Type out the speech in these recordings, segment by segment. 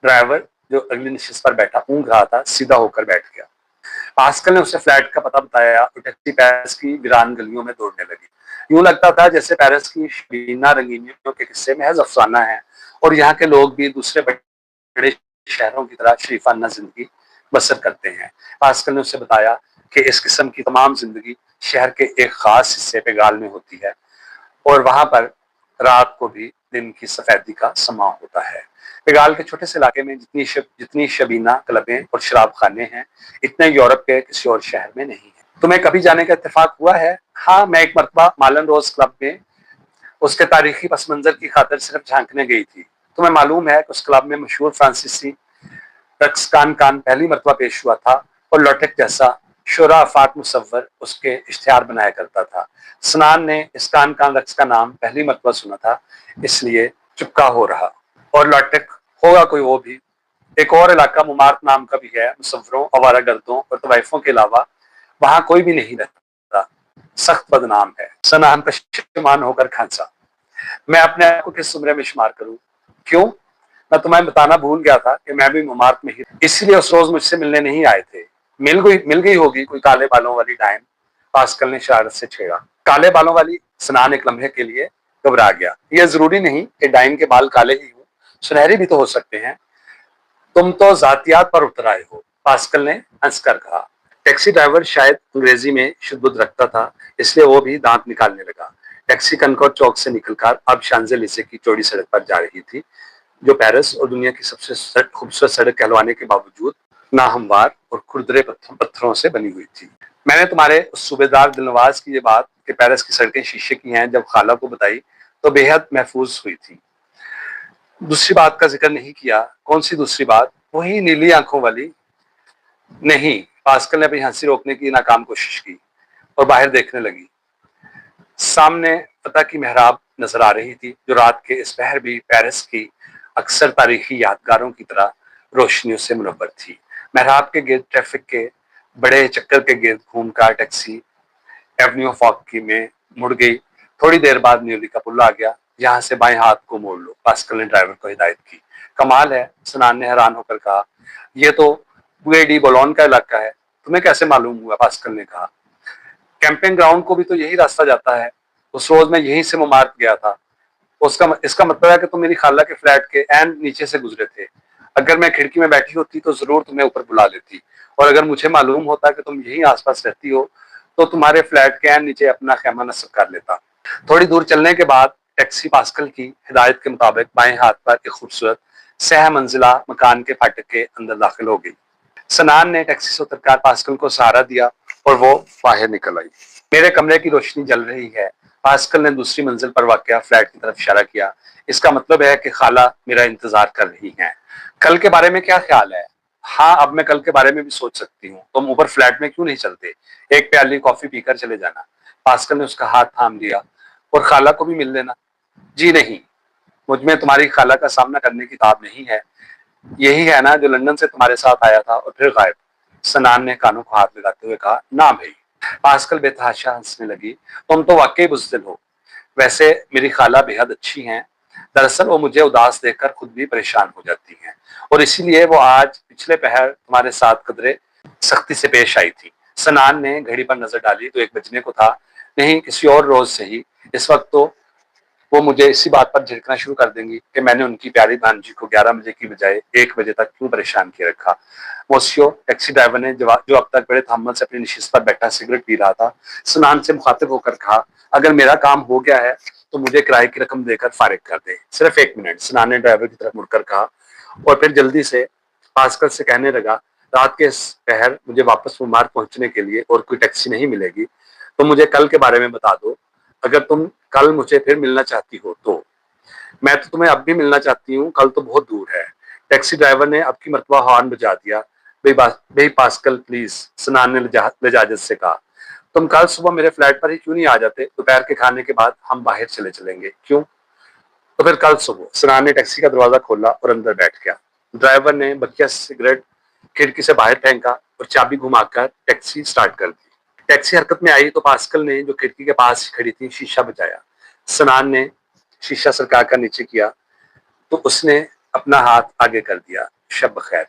Driver जो अगली नशिस्त पर बैठा ऊँघ रहा था, सीधा होकर बैठ गया। पास्कल ने उसे फ्लैट का पता बताया और टैक्सी पेरिस की वीरान गलियों में दौड़ने लगी। यूं लगता था जैसे पेरिस की शबीना रंगीनियों के किस्से महज अफसाना है और यहाँ के लोग भी दूसरे बड़े शहरों की तरह शरीफाना जिंदगी बसर करते हैं। पास्कल ने उसे बताया कि इस किस्म की तमाम जिंदगी शहर के एक खास हिस्से पे गाल में होती है और वहां पर रात को भी दिन की सफेदी का समा होता है। बंगाल के छोटे से इलाके में जितनी शबीना क्लबें और शराब खाने हैं, इतने यूरोप के किसी और शहर में नहीं है। तुम्हें कभी जाने का इत्तेफाक हुआ है? हाँ, मैं एक मरतबा मालन रोज क्लब में उसके तारीखी पस मंजर की खातिर सिर्फ झांकने गई थी। तुम्हें मालूम है कि उस क्लब में मशहूर फ्रांसीसी रक्स कान पहली मरतबा पेश हुआ था और लोटेक जैसा शोरा आफाक मुसव्वर उसके इश्तिहार बनाया करता था। सनान ने इस कान रक्स का नाम पहली मरतबा सुना था, इसलिए चुपका हो रहा। और लोटेक होगा कोई वो भी। एक और इलाका मुमार्क नाम का भी है। मुसव्वरों, आवारागर्दों और तवाइफों के अलावा वहां कोई भी नहीं रहता। सख्त बदनाम है। सनान पश्चिमान होकर खांसा। मैं अपने आप को किस उम्र में शुमार करूं? क्यों? मैं तुम्हें बताना भूल गया था कि मैं भी मुमार्क में ही, इसलिए उस रोज मुझसे मिलने नहीं आए थे। मिल गई होगी कोई काले बालों वाली डायन। पास्कल ने शरारत से छेड़ा। काले बालों वाली? स्नान एक लम्हे के लिए घबरा गया। यह जरूरी नहीं कि डायन के बाल काले ही हो, सुनहरे भी तो हो सकते हैं। तुम तो जातियात पर उतर आए हो, पास्कल ने हंसकर कहा। टैक्सी ड्राइवर शायद अंग्रेजी में शुद्ध बुद्ध रखता था, इसलिए वो भी दांत निकालने लगा। टैक्सी कनकॉर्ड चौक से निकलकर अब शांजेलिसे की चौड़ी सड़क पर जा रही थी, जो पेरिस और दुनिया की सबसे खूबसूरत सड़क कहलवाने के बावजूद नाहमवार और खुरदरे पत्थरों से बनी हुई थी। मैंने तुम्हारे उस सूबेदार दिलनवाज की ये बात कि पेरिस की सड़कें शीशे की हैं जब खाला को बताई तो बेहद महफूज हुई थी। दूसरी बात का जिक्र नहीं किया। कौन सी दूसरी बात? वही नीली आंखों वाली। नहीं। पास्कल ने अपनी हंसी रोकने की नाकाम कोशिश की और बाहर देखने लगी। सामने पता की मेहराब नजर आ रही थी, जो रात के इस पहर भी पेरिस की अक्सर तारीखी यादगारों की तरह रोशनियों से मुनव्वर थी। मेहराब के गिर्द ट्रैफिक के बड़े चक्कर के गिर्द घूमकर टैक्सी एवेन्यू फॉक की में मुड़ गई। थोड़ी देर बाद न्यूली का पुल आ गया। यहाँ से बाएं हाथ को मोड़ लो, पास्कल ने ड्राइवर को हिदायत की। कमाल है, सनान ने हैरान होकर कहा। यह तो बुए डी बोलोन का इलाका है। तुम्हें कैसे मालूम हुआ? पास्कल ने कहा। कैंपिंग ग्राउंड को भी तो यही रास्ता जाता है। उस रोज मैं यहीं से मुमार्क गया था। उसका इसका मतलब है कि तुम मेरी खाला के फ्लैट के एन नीचे से गुजरे थे। अगर मैं खिड़की में बैठी होती तो जरूर तुम्हें ऊपर बुला लेती, और अगर मुझे मालूम होता कि तुम यहीं आसपास रहती हो तो तुम्हारे फ्लैट के एन नीचे अपना खैमा नस्ब कर लेता। थोड़ी दूर चलने के बाद टैक्सी पास्कल की हिदायत के मुताबिक बाएं हाथ पर एक खूबसूरत सह मंजिला मकान के फाटक के अंदर दाखिल हो गई। सनान ने टैक्सी से उतरकर पास्कल को सहारा दिया और वो बाहर निकल आई। मेरे कमरे की रोशनी जल रही है। पास्कल ने दूसरी मंजिल पर वाक़या फ्लैट की तरफ इशारा किया। इसका मतलब है कि खाला मेरा इंतजार कर रही हैं। कल के बारे में क्या ख्याल है? हाँ, अब मैं कल के बारे में भी सोच सकती हूँ। तुम ऊपर फ्लैट में क्यों नहीं चलते? एक प्याली कॉफी पीकर चले जाना। पास्कल ने उसका हाथ थाम लिया। और खाला को भी मिल लेना। जी नहीं, मुझ में तुम्हारी खाला का सामना करने की ताब नहीं है। यही है ना जो लंदन से तुम्हारे साथ आया था और फिर गायब? सनान ने कानों को हाथ लगाते हुए कहा। ना भाई। पास्कल बेतहाशा हंसने लगी। तुम तो वाकई बुज़दिल हो। वैसे मेरी खाला बेहद अच्छी हैं। दरअसल वो मुझे उदास देखकर खुद भी परेशान हो जाती हैं, और इसीलिए वो आज पिछले पहर तुम्हारे साथ कदरे सख्ती से पेश आई थी। सनान ने घड़ी पर नजर डाली तो 1 बजने को था। नहीं, किसी और रोज सही। इस वक्त तो वो मुझे इसी बात पर झिड़कना शुरू कर देंगी कि मैंने उनकी प्यारी भांजी को 11 बजे की बजाय 1 बजे तक क्यों परेशान किए रखा। मोसियो, टैक्सी ड्राइवर ने जो अब तक बड़े तहम्मुल से अपनी नशिस्त पर बैठा सिगरेट पी रहा था, सनान से मुखातिब होकर कहा। अगर मेरा काम हो गया है तो मुझे किराए की रकम देकर फारिग कर दे। सिर्फ 1 मिनट, सनान ने ड्राइवर की तरफ मुड़कर कहा और फिर जल्दी से पास्कल से कहने लगा। रात के इस पहर मुझे वापस मुमार पहुंचने के लिए और कोई टैक्सी नहीं मिलेगी, तो मुझे कल के बारे में बता दो। अगर तुम कल मुझे फिर मिलना चाहती हो तो। मैं तो तुम्हें अब भी मिलना चाहती हूँ, कल तो बहुत दूर है। टैक्सी ड्राइवर ने अब की मरतबा हॉर्न बजा दिया। बे पास्कल प्लीज, सनान ने लजाजत से कहा। तुम कल सुबह मेरे फ्लैट पर ही क्यों नहीं आ जाते? दोपहर के खाने के बाद हम बाहर चले चलेंगे। क्यों? तो फिर कल सुबह। सनान ने टैक्सी का दरवाजा खोला और अंदर बैठ गया। ड्राइवर ने बकिया सिगरेट खिड़की से बाहर फेंका और चाबी घुमाकर टैक्सी स्टार्ट कर दी। टैक्सी हरकत में आई तो पास्कल ने, जो खिड़की के पास खड़ी थी, शीशा बजाया। सनान ने शीशा सरका कर नीचे किया तो उसने अपना हाथ आगे कर दिया। शब खैर।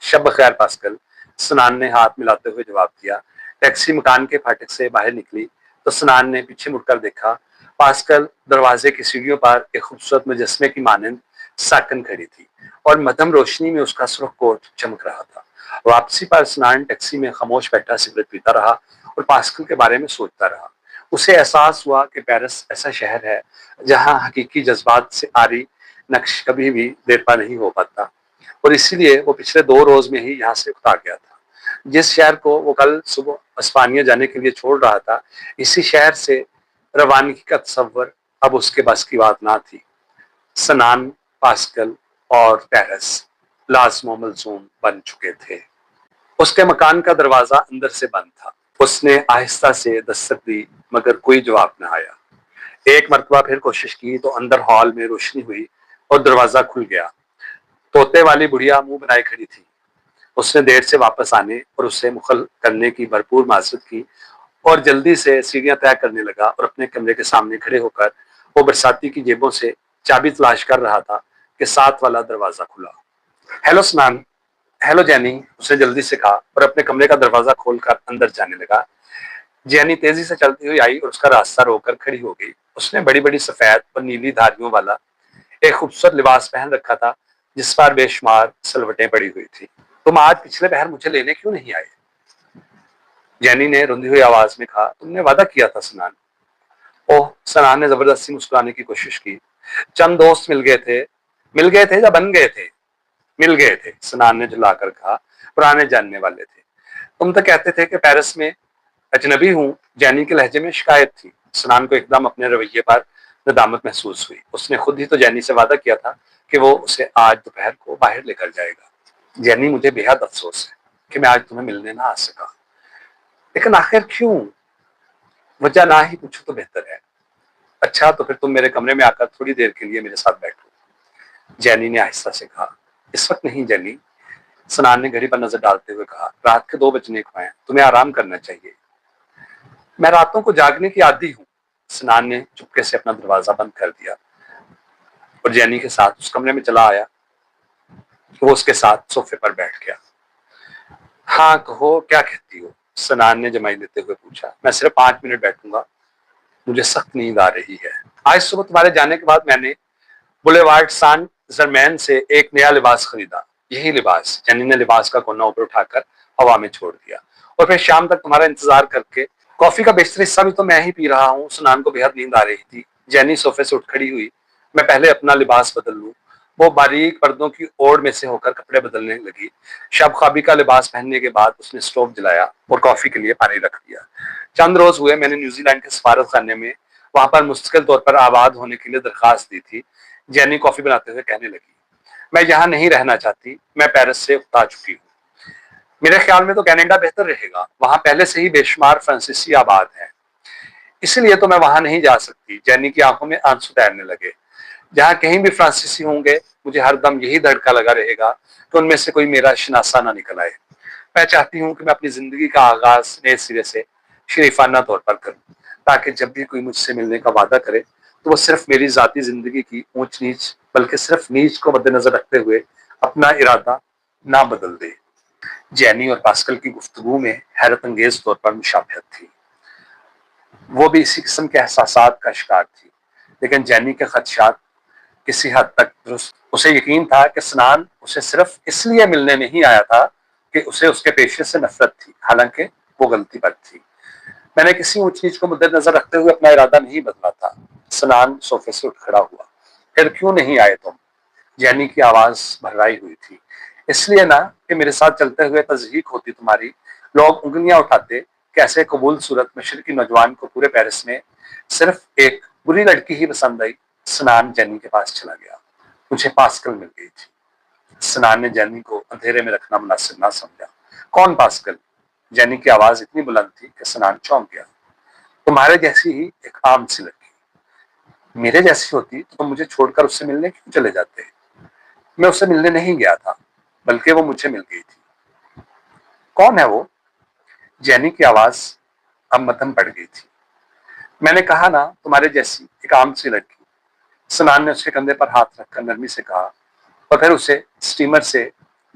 शब खैर पास्कल, सनान ने हाथ मिलाते हुए जवाब दिया। टैक्सी मकान के फाटक से बाहर निकली तो सनान ने पीछे मुड़कर देखा। पास्कल दरवाजे की सीढ़ियों पर एक खूबसूरत मुजस्मे की मानंद साकन खड़ी थी और मध्यम रोशनी में उसका सुर्ख कोट चमक रहा था। वापसी पर स्नान टैक्सी में खामोश बैठा सिगरेट पीता रहा और पास्कल के बारे में सोचता रहा। उसे एहसास हुआ कि पेरिस ऐसा शहर है जहां हकीकी जज्बात से आरी नक्श कभी भी देरपा नहीं हो पाता, और इसीलिए वो पिछले 2 रोज में ही यहाँ से उतार गया था। जिस शहर को वो कल सुबह अस्पानिया जाने के लिए छोड़ रहा था, इसी शहर से रवानगी का तसव्वुर अब उसके बस की बात ना थी। सनान, पास्कल और पेरिस लाज़िम मलज़ूम बन चुके थे। उसके मकान का दरवाजा अंदर से बंद था। उसने आहिस्ता से दस्तक दी मगर कोई जवाब न आया। एक मरतबा फिर कोशिश की तो अंदर हॉल में रोशनी हुई और दरवाजा खुल गया। तोते वाली बुढ़िया मुंह बनाए खड़ी थी। उसने देर से वापस आने और उससे मुखल करने की भरपूर माजरत की और जल्दी से सीढ़ियां तय करने लगा और अपने कमरे के सामने खड़े होकर वो बरसाती की जेबों से चाबी तलाश कर रहा था कि साथ वाला दरवाजा खुला। हेलो स्नान, हेलो जैनी, उसने जल्दी से कहा और अपने कमरे का दरवाजा खोलकर अंदर जाने लगा। जैनी तेजी से चलती हुई आई और उसका रास्ता रोककर खड़ी हो गई। उसने बड़ी बड़ी सफेद और नीली धारियों वाला एक खूबसूरत लिबास पहन रखा था जिस पर बेशुमार सलवटें पड़ी हुई थी। तुम आज पिछले पहर मुझे लेने क्यों नहीं आए? जैनी ने रुंधी हुई आवाज में कहा। तुमने वादा किया था सनान। ओह, सनान ने जबरदस्ती मुस्कुराने की कोशिश की। चंद दोस्त मिल गए थे या बन गए थे? मिल गए थे, सनान ने झुलाकर कहा। पुराने जानने वाले थे। तुम तो कहते थे कि पेरिस में अजनबी हूँ। जैनी के लहजे में शिकायत थी। सनान को एकदम अपने रवैये पर नदामत महसूस हुई। उसने खुद ही तो जैनी से वादा किया था कि वो उसे आज दोपहर को बाहर लेकर जाएगा। जैनी, मुझे बेहद अफसोस है कि मैं आज तुम्हें मिलने ना आ सका, लेकिन आखिर क्यों? वजह ना ही पूछो तो बेहतर है। अच्छा, तो फिर तुम मेरे कमरे में आकर थोड़ी देर के लिए मेरे साथ बैठो, जैनी ने आहिस्ता से कहा। इस वक्त नहीं जैनी, सनान ने घड़ी पर नजर डालते हुए कहा। रात के 2 बजने को हैं, तुम्हें आराम करना चाहिए। मैं रातों को जागने की आदी हूँ। सनान ने चुपके से अपना दरवाजा बंद कर दिया और जैनी के साथ उस कमरे में चला आया। वो उसके साथ सोफे पर बैठ गया। हाँ कहो, क्या कहती हो? सनान ने जमाई लेते हुए पूछा। मैं सिर्फ 5 मिनट बैठूंगा, मुझे सख्त नींद आ रही है। आज सुबह तुम्हारे जाने के बाद मैंने बुलेवार्ड सान जर्मैन से एक नया लिबास खरीदा। यही लिबास। जैनी ने लिबास का कोना ऊपर उठाकर हवा में छोड़ दिया। और फिर शाम तक तुम्हारा इंतजार करके कॉफी का बेशतर हिस्सा भी तो मैं ही पी रहा हूँ। सुनान को बेहद नींद आ रही थी। जैनी सोफे से उठ खड़ी हुई। मैं पहले अपना लिबास बदल लूं। वो बारीक पर्दों की ओड़ में से होकर कपड़े बदलने लगी। शब ख्वाबी का लिबास पहनने के बाद उसने स्टोव जलाया और कॉफी के लिए पानी रख दिया। चंद रोज हुए मैंने न्यूजीलैंड के सफारत खाने में वहां पर मुस्तकिल तौर पर आबाद होने के लिए दरखास्त दी थी। जैनी कॉफी बनाते हुए कहने लगी। मैं यहाँ नहीं रहना चाहती, मैं पेरिस से उतार चुकी हूँ। मेरे ख्याल में तो कनाडा बेहतर रहेगा। वहां पहले से ही बेशुमार फ्रांसीसी आबाद हैं, इसलिए तो मैं वहां नहीं जा सकती। जैनी की आंखों में आंसू तैरने लगे। जहां कहीं भी फ्रांसीसी होंगे मुझे हरदम यही धड़का लगा रहेगा कि उनमें से कोई मेरा शनासा ना निकल आए। मैं चाहती हूँ कि मैं अपनी जिंदगी का आगाज नए सिरे से शरीफाना तौर पर करूँ, ताकि जब भी कोई मुझसे मिलने का वादा करे तो वो सिर्फ मेरी जाती जिंदगी की ऊंच नीच, बल्कि सिर्फ नीच को मद्देनजर रखते हुए अपना इरादा ना बदल दे। जैनी और पास्कल की गुफ्तगू में हैरत अंगेज तौर पर मुशाबहत थी। वो भी इसी किस्म के एहसासात का शिकार थी, लेकिन जैनी के खदशात किसी हद तक दुरुस्त। उसे यकीन था कि स्नान उसे सिर्फ इसलिए मिलने नहीं आया था कि उसे उसके पेशे से नफरत थी, हालांकि वो गलती पर थी। मैंने किसी ऊंच नीच को मद्देनजर रखते हुए अपना इरादा नहीं बदला था। स्नान सोफे से उठ खड़ा हुआ। फिर क्यों नहीं आए तुम? जैनी की आवाज भर्राई हुई थी। इसलिए ना कि मेरे साथ चलते हुए तजहीक होती तुम्हारी, लोग उंगलियां उठाते, कैसे कबूल सूरत मशरकी नौजवान को पूरे पेरिस में सिर्फ एक बुरी लड़की ही पसंद आई। स्नान जैनी के पास चला गया। मुझे पास्कल मिल गई थी। स्नान ने जैनी को अंधेरे में रखना मुनासिब ना समझा। कौन पास्कल? जैनी की आवाज इतनी बुलंद थी कि स्नान चौंक गया। तुम्हारे जैसी ही एक आम सी लड़की। मेरे जैसी होती तो तुम मुझे छोड़कर उससे मिलने क्यों चले जाते? मैं उससे मिलने नहीं गया था, बल्कि वो मुझे मिल गई थी। कौन है वो? जैनी की आवाज अब मध्यम पड़ गई थी। मैंने कहा ना, तुम्हारे जैसी एक आम सी लड़की। सनान ने उसके कंधे पर हाथ रखकर नरमी से कहा। और फिर उसे स्टीमर से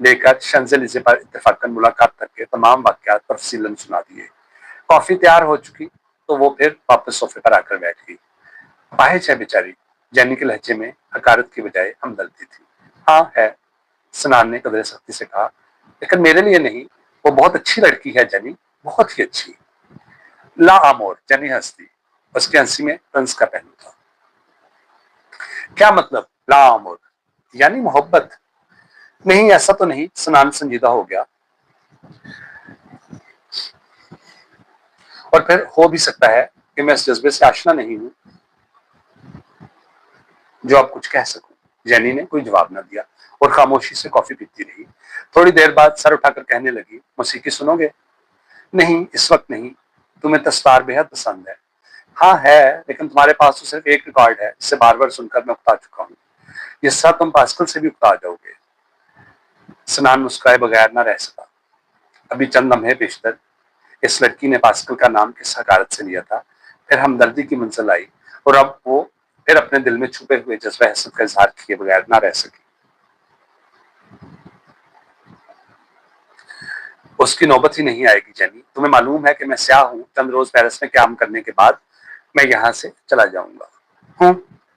लेकर शंज़ेलिज़े पर इत्तेफाकन मुलाकात तक के तमाम वाक़यात तफ़सीलन सुना दिए। कॉफ़ी तैयार हो चुकी तो वो फिर वापस सोफ़े पर आकर बैठ गई। अपाहिज है बेचारी, जेनी के लहजे में हकारत की बजाय हमदर्दी थी। हाँ है, सनान ने कदरे सख्ती से कहा, लेकिन मेरे लिए नहीं। वो बहुत अच्छी लड़की है जेनी, बहुत ही अच्छी। ला आमोर, जेनी हंस दी। उसकी हंसी में तंज का पहलू था। क्या मतलब ला आमोर? यानी मोहब्बत? नहीं, ऐसा तो नहीं। सनान संजीदा हो गया। और फिर हो भी सकता है कि मैं इस जज्बे से आशना नहीं हूं जो अब कुछ कह सकूं। जेनी ने कोई जवाब न दिया और खामोशी से कॉफी पीती रही। थोड़ी देर बाद सर उठाकर कहने लगी, मौसीकी सुनोगे? नहीं, इस वक्त नहीं। तुम्हें तस्तार बेहद पसंद है। हाँ है, लेकिन तुम्हारे पास तो सिर्फ एक रिकॉर्ड है जिसे बार बार सुनकर मैं उकता चुका हूँ। जिस साथ तुम पास्कल से भी उकता जाओगे। सनान मुस्कुराए बगैर न रह सका। अभी चंद लम्हे पेशतर इस लड़की ने पास्कल का नाम किस हकारत से लिया था, फिर हमदर्दी की मंजिल आई और अब वो फिर अपने दिल में छुपे हुए जज्बे हसद का इजहार किए बगैर ना रह सकी। उसकी नौबत ही नहीं आएगी जेनी। तुम्हें मालूम है कि मैं स्याह हूँ। चंद रोज पेरिस में काम करने के बाद मैं यहाँ से चला जाऊंगा।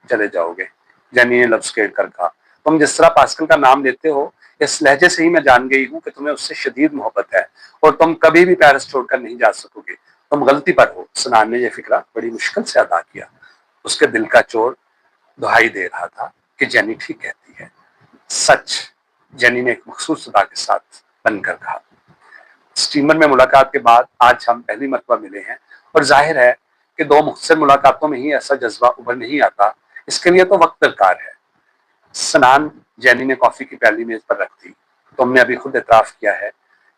चले जाओगे? जेनी ने लफ्ज केड़ कर कहा। तुम जिस तरह पास्कल का नाम लेते हो, इस लहजे से ही मैं जान गई हूँ कि तुम्हें उससे शदीद मोहब्बत है और तुम कभी भी पेरिस छोड़कर नहीं जा सकोगे। तुम गलती पर हो। सनान ने यह फिक्रा बड़ी मुश्किल से अदा किया। उसके दिल का चोर दुहाई दे रहा था कि जेनी ठीक कहती है। सच, जेनी ने एक मखसूस सदा के साथ बनकर कहा। स्टीमर में मुलाकात के बाद आज हम पहली मरतबा मिले हैं और जाहिर है कि दो मुख्तसर मुलाकातों में ही ऐसा जज्बा उभर नहीं आता। इसके लिए तो वक्त दरकार है। सनान, जेनी ने कॉफी की प्याली मेज पर रख दी। तुमने अभी खुद एतराफ किया है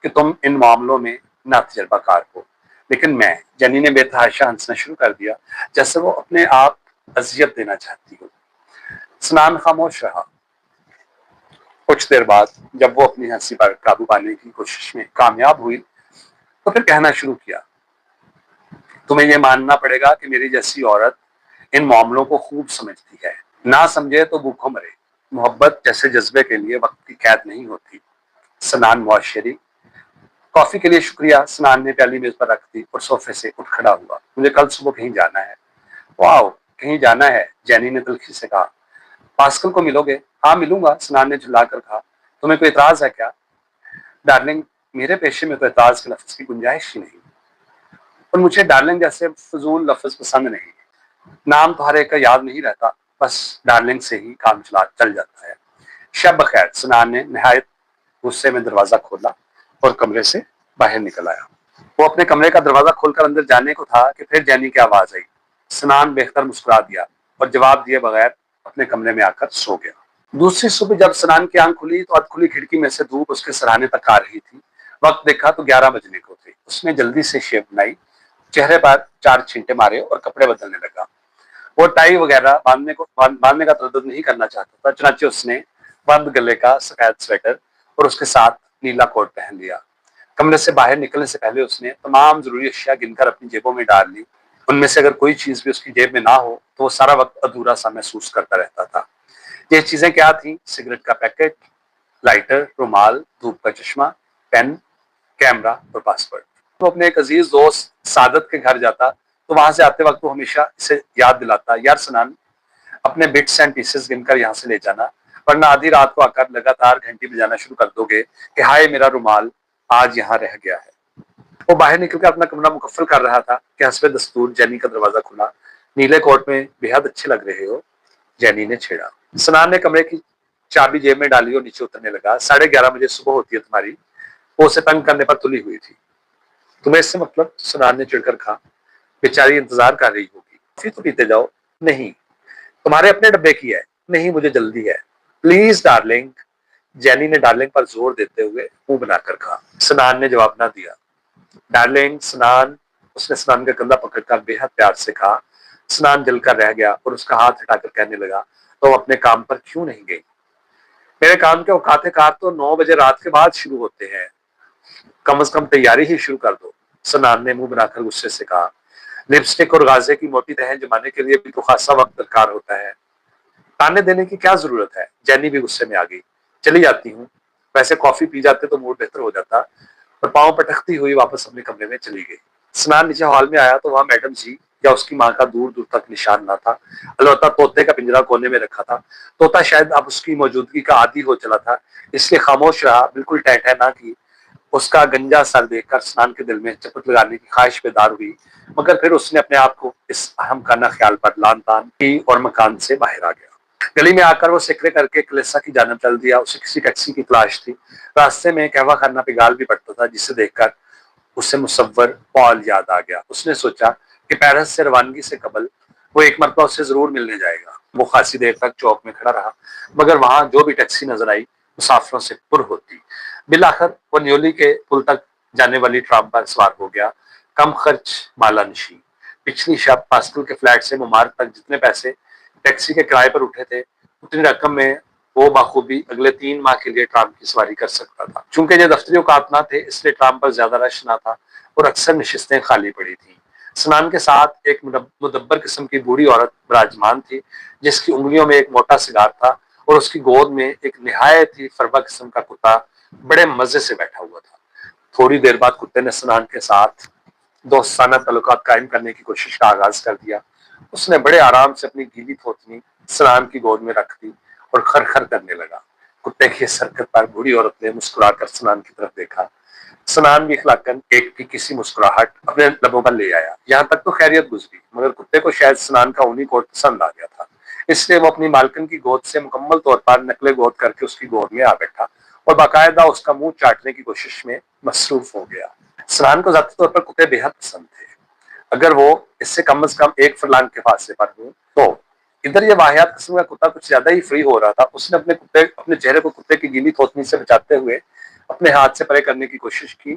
कि तुम इन मामलों में ना तजर्बाकार हो, लेकिन मैं, जेनी ने बेतहाशा हंसना शुरू कर दिया जैसे वो अपने आप अजियत देना चाहती हो। सनान खामोश रहा। कुछ देर बाद जब वो अपनी हंसी पर काबू पाने की कोशिश में कामयाब हुई तो फिर कहना शुरू किया, तुम्हें यह मानना पड़ेगा कि मेरी जैसी औरत इन मामलों को खूब समझती है। ना समझे तो भूखों मरे। मोहब्बत जैसे जज्बे के लिए वक्त की कैद नहीं होती। सनान मुआशरी। कॉफी के लिए शुक्रिया। सनान ने प्याली मेज पर रख दी और सोफे से उठ खड़ा हुआ। मुझे कल सुबह कहीं जाना है। वाह, कहीं जाना है? जेनी ने तल्खी से कहा। पास्कल को मिलोगे? हाँ मिलूंगा, सनान ने झुल्ला कर कहा। तुम्हें कोई एतराज है क्या? डार्लिंग, मेरे पेशे में तो एतराज के लफ्ज की गुंजाइश ही नहीं। और मुझे डार्लिंग जैसे फजूल लफ्ज पसंद नहीं। नाम तो हर एक का याद नहीं रहता, बस डार्लिंग से ही काम चल जाता है। शब बखैर। सनान ने निहायत गुस्से में दरवाजा खोला और कमरे से बाहर निकल आया। वो अपने कमरे का दरवाजा खोलकर अंदर जाने को था कि फिर जेनी की आवाज आई। सनान बेख्तर मुस्कुरा दिया और जवाब दिए बगैर अपने कमरे में आकर सो गया। दूसरी सुबह जब सनान की आंख खुली तो अधखुली खिड़की में से धूप उसके सराहने तक आ रही थी। वक्त देखा तो 11 बजने को थे। उसने जल्दी से शेव बनाई, चेहरे पर 4 छींटे मारे और कपड़े बदलने लगा। वो टाई वगैरह बांधने का तरद्दुद नहीं करना चाहता था। चुनाचे उसने बंद गले का सफेद स्वेटर और उसके साथ नीला कोट पहन लिया। कमरे से बाहर निकलने से पहले उसने तमाम जरूरी अशिया गिनकर अपनी जेबों में डाल ली। उनमें से अगर कोई चीज भी उसकी जेब में ना हो तो वो सारा वक्त अधूरा सा महसूस करता रहता था। ये चीजें क्या थी? सिगरेट का पैकेट, लाइटर, रुमाल, धूप का चश्मा, पेन, कैमरा और पासवर्ड। तो अपने एक अजीज दोस्त सादत के घर जाता तो वहां से आते वक्त वो हमेशा इसे याद दिलाता, यार सनान, अपने बिट्स एंड पीसेस गिनकर यहाँ से ले जाना, वरना आधी रात को आकर लगातार घंटी बजाना शुरू कर दोगे कि हाय मेरा रुमाल आज यहाँ रह गया है। वो बाहर निकलकर अपना कमरा मुकफ्फल कर रहा था कि हस्बे दस्तूर जेनी का दरवाजा खुला। नीले कोट में बेहद अच्छे लग रहे हो, जेनी ने छेड़ा। सनान ने कमरे की चाबी जेब में डाली और नीचे उतरने लगा। 11:30 बजे सुबह होती है तुम्हारी। वो उसे तंग करने पर तुली हुई थी। तुम्हें इससे मतलब? सनान ने चिढ़कर कहा। बेचारी इंतजार कर रही होगी। फिर तो पीते जाओ। नहीं, तुम्हारे अपने डब्बे की है। नहीं, मुझे जल्दी है। प्लीज डार्लिंग, जेनी ने डार्लिंग पर जोर देते हुए मुंह बनाकर कहा। सनान ने जवाब ना दिया। डार्लिंग, सनान, उसने सनान का कंधा पकड़कर बेहद प्यार से कहा। सनान जलकर रह गया और उसका हाथ हटाकर कहने लगा, तो अपने काम पर क्यों नहीं गई? मेरे काम के औकात कार तो 9 बजे रात के बाद शुरू होते हैं। कम से कम तैयारी ही शुरू कर दो। सनान ने मुंह बनाकर गुस्से से कहा। लिपस्टिक और गाजे की मोटी तह जमाने के लिए भी तो खासा वक्त दरकार होता है। ताने देने की क्या जरूरत है? जेनी भी गुस्से में आ गई। चली जाती हूँ। वैसे कॉफी पी जाते तो मूड बेहतर हो जाता, पर पाँव पटकती हुई वापस अपने कमरे में चली गई। स्नान नीचे हॉल में आया तो वहां मैडम जी या उसकी माँ का दूर दूर तक निशान ना था। अलबत्ता तोते का पिंजरा कोने में रखा था। तोता शायद अब उसकी मौजूदगी का आदी हो चला था, इसलिए खामोश रहा, बिल्कुल टहटह ना की। उसका गंजा सर देखकर स्नान के दिल में चपत लगाने की ख्वाहिश बेदार हुई, मगर फिर उसने अपने आप को इस अहम खाना ख्याल पर लान तान की और मकान से बाहर आ गया। गली में आकर वो सिकरे करके कलेसा की जानब चल दिया। उसे किसी टैक्सी की तलाश थी। रास्ते में कहवा खाना पिगाल भी पड़ता था, जिसे देखकर उसे मुसव्वर पॉल याद आ गया। उसने सोचा कि पेरिस से रवानगी से कबल वो एक मरतबा उससे जरूर मिलने जाएगा। वो खासी देर तक चौक में खड़ा रहा, मगर वहां जो भी टैक्सी नजर आई मुसाफिरों से पुर होती। बिलाखिर वो न्योली के पुल तक जाने वाली ट्राम पर सवार हो गया। कम खर्च मालानशी। पिछली शब पास्कल के फ्लैट से मुमार तक जितने पैसे टैक्सी के किराए पर उठे थे, उतनी रकम में वो बाखूबी अगले 3 माह के लिए ट्राम की सवारी कर सकता था। चूंकि ये दफ्तरी औकात ना थे, इसलिए ट्राम पर ज्यादा रश ना था और अक्सर नशिस्तें खाली पड़ी थी। स्नान के साथ एक मुदब्बर किस्म की बूढ़ी औरत विराजमान थी, जिसकी उंगलियों में एक मोटा सिगार था और उसकी गोद में एक निहायत ही फरबा किस्म का कुत्ता बड़े मजे से बैठा हुआ था। थोड़ी देर बाद कुत्ते ने स्नान के साथ दोस्ताना तल्लुकात कायम करने की कोशिश का आगाज कर दिया। उसने बड़े आराम से अपनी गीली थोतनी स्नान की गोद में रख दी और खर-खर करने लगा। कुत्ते की इस हरकत पर बूढ़ी औरत ने मुस्कुराकर स्नान की तरफ देखा। स्नान भी इखलाकन एक की किसी मुस्कुराहट अपने लबों पर ले आया। यहाँ तक तो खैरियत गुजरी, मगर कुत्ते को शायद स्नान का ऊनी कोट पसंद आ गया था, इसलिए वो अपनी मालकिन की गोद से मुकम्मल तौर पर नकले गोद करके उसकी गोद में आ बैठा और बाकायदा उसका मुंह चाटने की कोशिश में मसरूफ हो गया। स्नान को ज्यादा तौर पर कुत्ते बेहद पसंद थे, अगर वो इससे कम से कम 1 फरलांग के फासले पर हो तो। इधर ये वाहियात किस्म का कुत्ता कुछ ज्यादा ही फ्री हो रहा था। उसने अपने चेहरे को कुत्ते की गीली थोतनी से बचाते हुए अपने हाथ से परे करने की कोशिश की।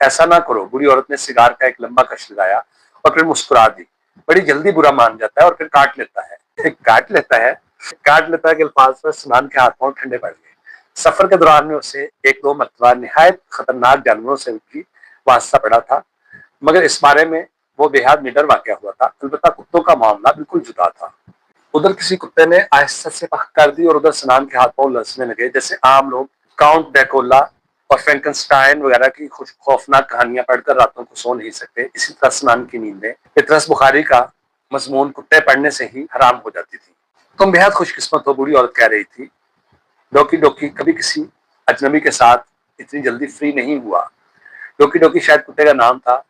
ऐसा ना करो। बूढ़ी औरत ने सिगार का एक लंबा कश लगाया और फिर मुस्कुरा दी। बड़ी जल्दी बुरा मान जाता है और फिर काट लेता है। काट लेता है कि अल्फाज पर स्नान के हाथ पांव ठंडे पड़ गए। सफर के दौरान में उसे 1-2 मरतबा निहायत खतरनाक जानवरों से भी वास्ता पड़ा था, मगर इस बारे में वो बेहद निडर वाकया हुआ था। अलबत्ता कुत्तों का मामला बिल्कुल जुदा था। उधर किसी कुत्ते ने आहिस्ता से पख कर दी और उधर स्नान के हाथ पांव लसने लगे, जैसे आम लोग काउंट ड्रैकुला और फ्रैंकनस्टाइन वगैरह की खौफनाक कहानियां पढ़कर रातों को सो नहीं सकते। इसी तरह स्नान की नींदें पितरस बुखारी का मजमून कुत्ते पढ़ने से ही हराम हो जाती थी। तुम बेहद खुशकिस्मत हो, बूढ़ी औरत कह रही थी। डोकी डोकी कभी किसी अजनबी के साथ इतनी जल्दी फ्री नहीं हुआ। डोकी डोकी शायद कुत्ते का नाम था।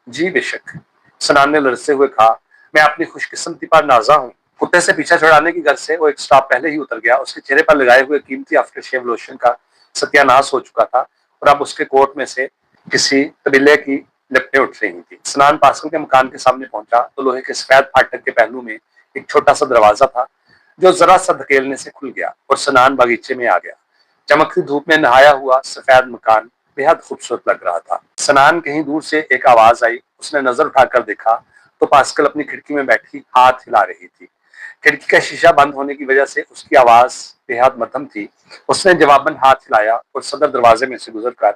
जी बेशक, सनान ने लड़ते हुए कहा, मैं अपनी खुशकिस्मती पर नाजा हूँ। कुत्ते से पीछा छुड़ाने की गर्ज से वो एक स्टॉप पहले ही उतर गया। उसके चेहरे पर लगाए हुए कीमती आफ्टर शेव लोशन का सत्यानाश हो चुका था और अब उसके कोट में से किसी तबीले की लपटें उठ रही थी। स्नान पास्कल के मकान के सामने पहुंचा तो लोहे के सफेद फाटक के पहलू में एक छोटा सा दरवाजा था, जो जरा सा धकेलने से खुल गया और स्नान बागीचे में आ गया। चमकती धूप में नहाया हुआ सफेद मकान बेहद खूबसूरत लग रहा था। स्नान कहीं दूर से एक आवाज आई। उसने नजर उठाकर देखा तो पास्कल अपनी खिड़की में बैठी हाथ हिला रही थी। खिड़की का शीशा बंद होने की वजह से उसकी आवाज बेहद मध्यम थी। उसने जवाबन हाथ हिलाया और सदर दरवाजे में से गुजरकर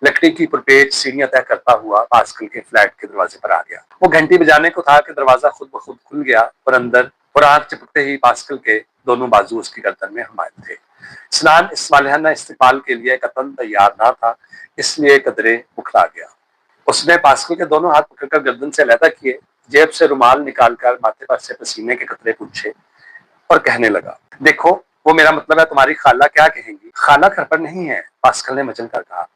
लकड़ी की पुरपेट सीढ़ियां तय करता हुआ पास्कल के फ्लैट के दरवाजे पर आ गया। वो घंटी बजाने को था कि दरवाजा खुद ब खुद खुल गया और अंदर और आंख चिपकते ही पास्कल के दोनों बाजू उसकी गर्दन में हमारे थे। स्नान इस सालिहाना इस्तेमाल के लिए कतन तैयार ना था, इसलिए कदरे बुखला गया। उसने पास्कल के दोनों हाथ पकड़कर गर्दन से अलहदा किए, जेब से रुमाल निकालकर माथे पर से पसीने के कतरे पूछे और कहने लगा, देखो, वो मेरा मतलब है तुम्हारी खाला क्या कहेंगी। खाला घर पर नहीं है, पास्कल ने मचल कर कहा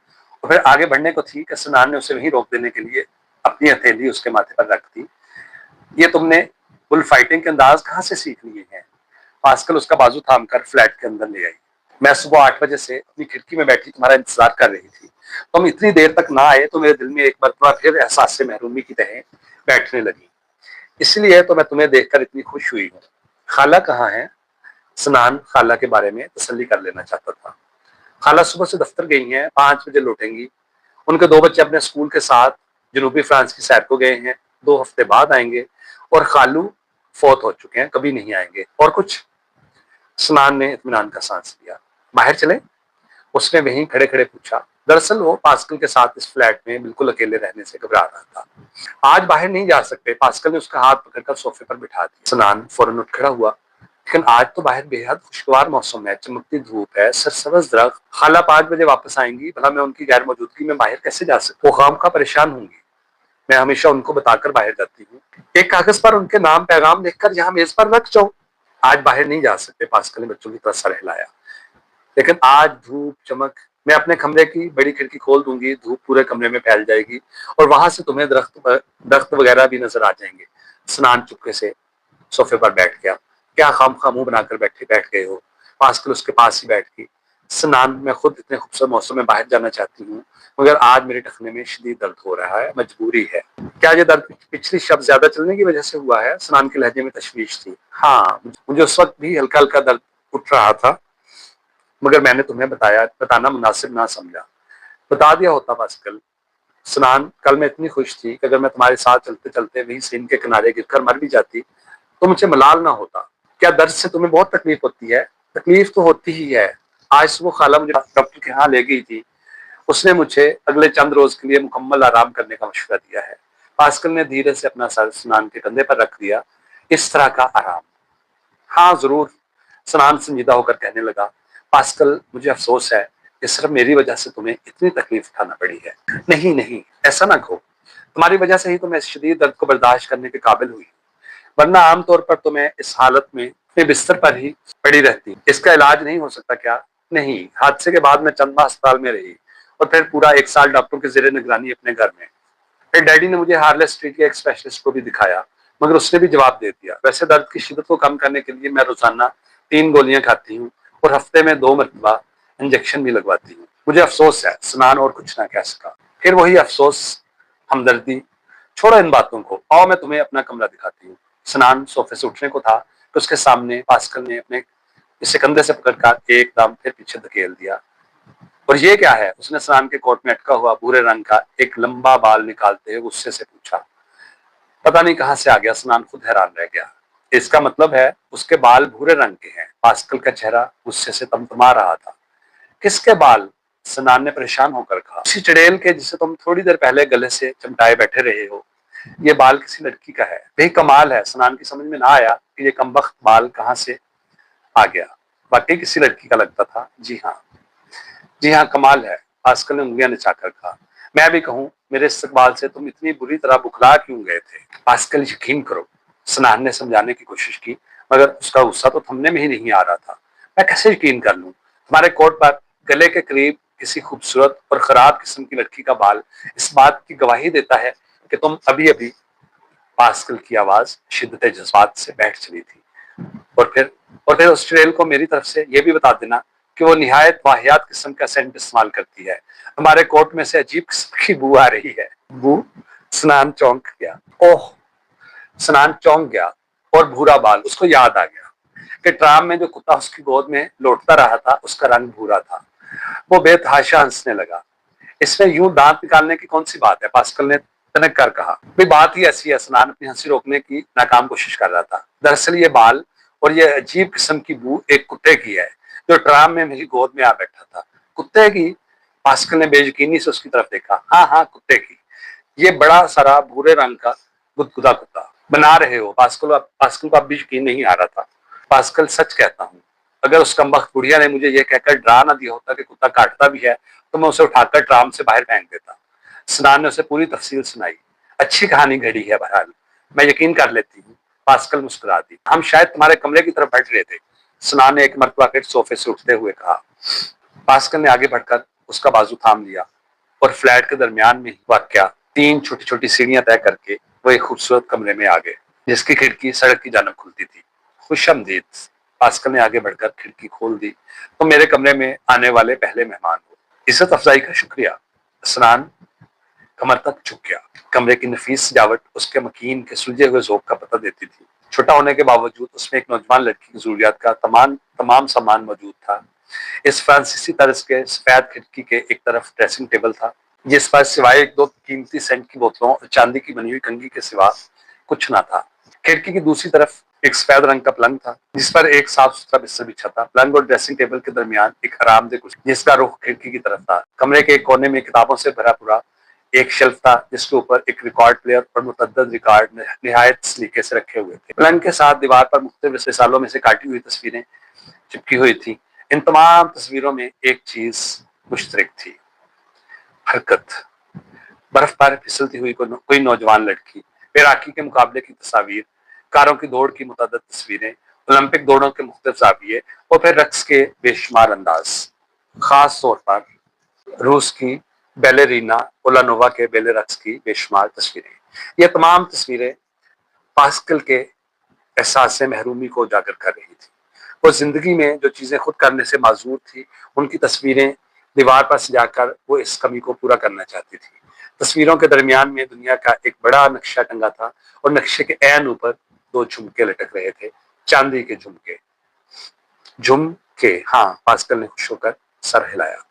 और फिर आगे बढ़ने को थी कि स्नान ने उसे वहीं रोक देने के लिए अपनी हथेली उसके माथे पर रख दी। ये तुमने बुल फाइटिंग के अंदाज कहाँ से सीख लिए हैं? पास्कल उसका बाजू थामकर फ्लैट के अंदर ले आई। मैं सुबह 8 बजे से अपनी खिड़की में बैठी तुम्हारा इंतजार कर रही थी। तुम इतनी देर तक ना आए तो मेरे दिल में एक मरतबा फिर एहसास से महरूमी की तरह बैठने लगी। इसलिए तो मैं तुम्हें देखकर इतनी खुश हुई हूँ। खाला कहाँ है? स्नान खाला के बारे में तसल्ली कर लेना चाहता था। खाला सुबह से दफ्तर गई हैं, 5 बजे लौटेंगी। उनके 2 बच्चे अपने स्कूल के साथ जनूबी फ्रांस की सैर को गए हैं, 2 हफ्ते बाद आएंगे। और खालू फौत हो चुके हैं, कभी नहीं आएंगे। और कुछ? स्नान ने इत्मीनान का सांस लिया। बाहर चले? उसने वहीं खड़े खड़े पूछा। दरअसल वो पास्कल के साथ इस फ्लैट में बिल्कुल अकेले रहने से घबरा रहा था। आज बाहर नहीं जा सकते। पास्कल ने उसका हाथ पकड़कर सोफे पर बिठा दिया। स्नान फौरन उठ खड़ा हुआ। लेकिन आज तो बाहर बेहद खुशगवार मौसम है, चमकती धूप है, सरसब्ज दरख्त। खाला 5 बजे वापस आएंगी, भला मैं उनकी गैर मौजूदगी में बाहर कैसे जा सकती? वो खामखा परेशान होंगी। मैं हमेशा उनको बताकर बाहर जाती हूँ, एक कागज पर उनके नाम पैगाम लिखकर यहाँ मेज पर रख जाओ। आज बाहर नहीं जा सकते, पास्कल ने बच्चों की तरह सर हिलाया। लेकिन आज धूप चमक, मैं अपने कमरे की बड़ी खिड़की खोल दूंगी, धूप पूरे कमरे में फैल जाएगी और वहां से तुम्हें दरख्त वगैरह भी नजर आ जाएंगे। स्नान चुपके से सोफे पर बैठ गया। क्या खामखा मुंह बनाकर बैठ गए हो? पास्कल उसके पास ही बैठ गई। स्नान, मैं खुद इतने खूबसूरत मौसम में बाहर जाना चाहती हूँ, मगर आज मेरे टखने में शदीद दर्द हो रहा है, मजबूरी है। क्या ये दर्द पिछली शब्द ज्यादा चलने की वजह से हुआ है? स्नान के लहजे में तशवीश थी। हाँ, मुझे उस वक्त भी हल्का हल्का दर्द उठ रहा था, मगर मैंने तुम्हें बताना मुनासिब ना समझा। बता दिया होता पास्कल। स्नान, कल मैं इतनी खुश थी कि अगर मैं तुम्हारे साथ चलते चलते वही सीन के किनारे गिरकर मर भी जाती तो मुझे मलाल ना होता। क्या दर्द से तुम्हें बहुत तकलीफ होती है? तकलीफ तो होती ही है। आज वो खाला मुझे डॉक्टर के यहाँ ले गई थी, उसने मुझे अगले चंद रोज के लिए मुकम्मल आराम करने का मशवरा दिया है। पास्कल ने धीरे से अपना सर स्नान के कंधे पर रख दिया। इस तरह का आराम? हाँ जरूर, स्नान संजीदा होकर कहने लगा। पास्कल, मुझे अफसोस है कि सिर्फ मेरी वजह से तुम्हें इतनी तकलीफ उठाना पड़ी है। नहीं नहीं, ऐसा ना कहो। तुम्हारी वजह से ही तो मैं इस शदीद दर्द को बर्दाश्त करने के काबिल हुई, वरना आमतौर पर तो मैं इस हालत में अपने बिस्तर पर ही पड़ी रहती। इसका इलाज नहीं हो सकता क्या? नहीं, हादसे के बाद मैं चंद माह अस्पताल में रही और फिर पूरा 1 साल डॉक्टरों के जेर निगरानी अपने घर में। फिर डैडी ने मुझे हार्ले स्ट्रीट के एक स्पेशलिस्ट को भी दिखाया, मगर उसने भी जवाब दे दिया। वैसे दर्द की शिद्दत को कम करने के लिए मैं रोजाना 3 गोलियां खाती हूँ और हफ्ते में 2 मरतबा इंजेक्शन भी लगवाती हूँ। मुझे अफसोस है। स्नान और कुछ ना कह सका। फिर वही अफसोस, हमदर्दी। छोड़ो इन बातों को, आओ मैं तुम्हें अपना कमरा दिखाती हूँ। स्नान सोफे से उठने को था तो उसके सामने पास्कल ने अपने इसे कंधे से पकड़कर एकदम फिर पीछे धकेल दिया। और ये क्या है? उसने स्नान के कोट में अटका हुआ भूरे रंग का एक लंबा बाल निकालते हुए गुस्से से पूछा। पता नहीं कहां से आ गया, स्नान खुद हैरान रह गया। इसका मतलब है उसके बाल भूरे रंग के हैं? पास्कल का चेहरा गुस्से से तमतमा रहा था। किसके बाल? स्नान ने परेशान होकर कहा। उसी चुड़ैल के जिसे तुम थोड़ी देर पहले गले से चिमटाए बैठे रहे हो। ये बाल किसी लड़की का है। यही कमाल है। स्नान की समझ में ना आया कि ये कमबख्त बाल कहां से आ गया। वाकई किसी लड़की का लगता था। जी हाँ, जी हाँ, कमाल है। पास्कल ने उंगलियां नचाकर कहा। मैं भी कहूँ, मेरे इस्तकबाल से तुम इतनी बुरी तरह बुखला क्यों गए थे? पास्कल, यकीन करो। स्नान ने समझाने की कोशिश की, मगर उसका गुस्सा तो थमने में ही नहीं आ रहा था। मैं कैसे यकीन कर लूं? तुम्हारे कोट पर गले के करीब किसी खूबसूरत और खराब किस्म की लड़की का बाल इस बात की गवाही देता है कि तुम अभी अभी। पास्कल की आवाज शिद्दत जज्बात से बैठ चली थी। और फिर उस ट्रेल को मेरी तरफ से यह भी बता देना कि वो निहायत वाहियात किस्म का सेंट इस्तेमाल करती है। हमारे कोर्ट में से अजीब किस्म की बू आ रही है। बू? स्नान चौंक गया। ओह! स्नान चौंक गया और भूरा बाल, उसको याद आ गया कि ट्राम में जो कुत्ता उसकी गोद में लौटता रहा था उसका रंग भूरा था। वो बेतहाशा हंसने लगा। इसमें यूं दांत निकालने की कौन सी बात है? पास्कल ने तनक कर कहा। भाई बात ही ऐसी है। स्नान अपनी हंसी रोकने की नाकाम कोशिश कर रहा था। दरअसल ये बाल और ये अजीब किस्म की बू एक कुत्ते की है जो ट्राम में मेरी गोद में आ बैठा था। कुत्ते की? पास्कल ने बेयकीनी से उसकी तरफ देखा। हाँ हाँ, कुत्ते की। ये बड़ा सारा भूरे रंग का गुदगुदा कुत्ता। बना रहे हो? पास्कल को अब भी यकीन नहीं आ रहा था। पास्कल, सच कहता हूँ, अगर उस कमबख्त बुढ़िया ने मुझे यह कहकर डरा ना दिया होता कि कुत्ता काटता भी है तो मैं उसे उठाकर ट्राम से बाहर फेंक देता। स्नान ने उसे पूरी तफसील सुनाई। अच्छी कहानी घड़ी है, बहरहाल मैं यकीन कर लेती हूँ। पास्कल मुस्कुरा दी। हम शायद तुम्हारे कमरे की तरफ बढ़ रहे थे। स्नान ने एक मरतबा फिर सोफे से उठते हुए कहा। पास्कल ने आगे बढ़कर उसका बाजू थाम लिया और फ्लैट के दरमियान में ही वाकया 3 छोटी-छोटी सीढ़ियां तय करके वो एक खूबसूरत कमरे में आ गए जिसकी खिड़की सड़क की जानब खुलती थी। खुशामदीद। पास्कल ने आगे बढ़कर खिड़की खोल दी। तो मेरे कमरे में आने वाले पहले मेहमान हो। इज्जत अफजाई का शुक्रिया। स्नान कमर तक झुक गया। कमरे की नफीस सजावट उसके मकीन के सुलझे हुए ज़ौक़ का पता देती थी। छोटा होने के बावजूद उसमें एक नौजवान लड़की की जरूरियात का तमाम सामान मौजूद था। इस फ्रांसीसी तर्ज के सफेद खिड़की के एक तरफ ड्रेसिंग टेबल था जिस पर सिवाय 1-2 कीमती सेंट की बोतलों और चांदी की बनी हुई कंघी के सिवा कुछ ना था। खिड़की की दूसरी तरफ एक सफेद रंग का पलंग था जिस पर एक साफ सुथरा बिस्तर बिछा था। पलंग और ड्रेसिंग टेबल के दरमियान एक आरामदेह कुर्सी जिसका रुख खिड़की की तरफ था। कमरे के एक कोने में किताबों से भरा पूरा एक शेल्फ था जिसके ऊपर एक रिकॉर्ड प्लेयर और मुतअद्दिद रिकॉर्ड निहायत सलीके से रखे हुए थे। पलंग के साथ दीवार पर मुख्तलिफ रिसालों में से काटी हुई तस्वीरें चिपकी हुई थी। इन तमाम तस्वीरों में एक चीज मुश्तरक थी, हरकत। बर्फ पर फिसलती हुई कोई नौजवान लड़की, तैराकी के मुकाबले की तस्वीर, कारों की दौड़ की मुतअद्दिद तस्वीरें, ओलंपिक दौड़ों के मुख्तलिफ जाविये और फिर रक्स के बेशुमार अंदाज। खास तौर पर रूस की बैलेरीना ओलानोवा के बेले रक्स की बेशुमार तस्वीरें। ये तमाम तस्वीरें पास्कल के एहसास महरूमी को उजागर कर रही थी। वो जिंदगी में जो चीजें खुद करने से माजूर थी, उनकी तस्वीरें दीवार पर सजाकर वो इस कमी को पूरा करना चाहती थी। तस्वीरों के दरमियान में दुनिया का एक बड़ा नक्शा टंगा था और नक्शे के ऐन ऊपर दो झुमके लटक रहे थे, चांदी के झुमके। झुमके, हाँ, पास्कल ने खुश होकर सर हिलाया।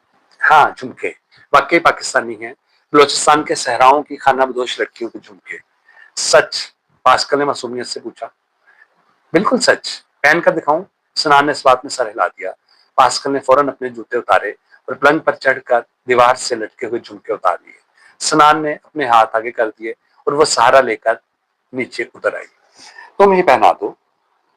हाँ, झुमके वाकई पाकिस्तानी हैं, बलोचिस्तान के सहराओं की खाना बदोश लड़कियों के झुमके। सच? पास्कल ने मासूमियत से पूछा। बिल्कुल सच, पहन कर दिखाऊं? सनान ने इस बात में सर हिला दिया। पास्कल ने फौरन अपने जूते उतारे और पलंग पर चढ़कर दीवार से लटके हुए झुमके उतार लिए। सनान ने अपने हाथ आगे कर दिए और वो सहारा लेकर नीचे उतर आई। तुम ही पहना दो,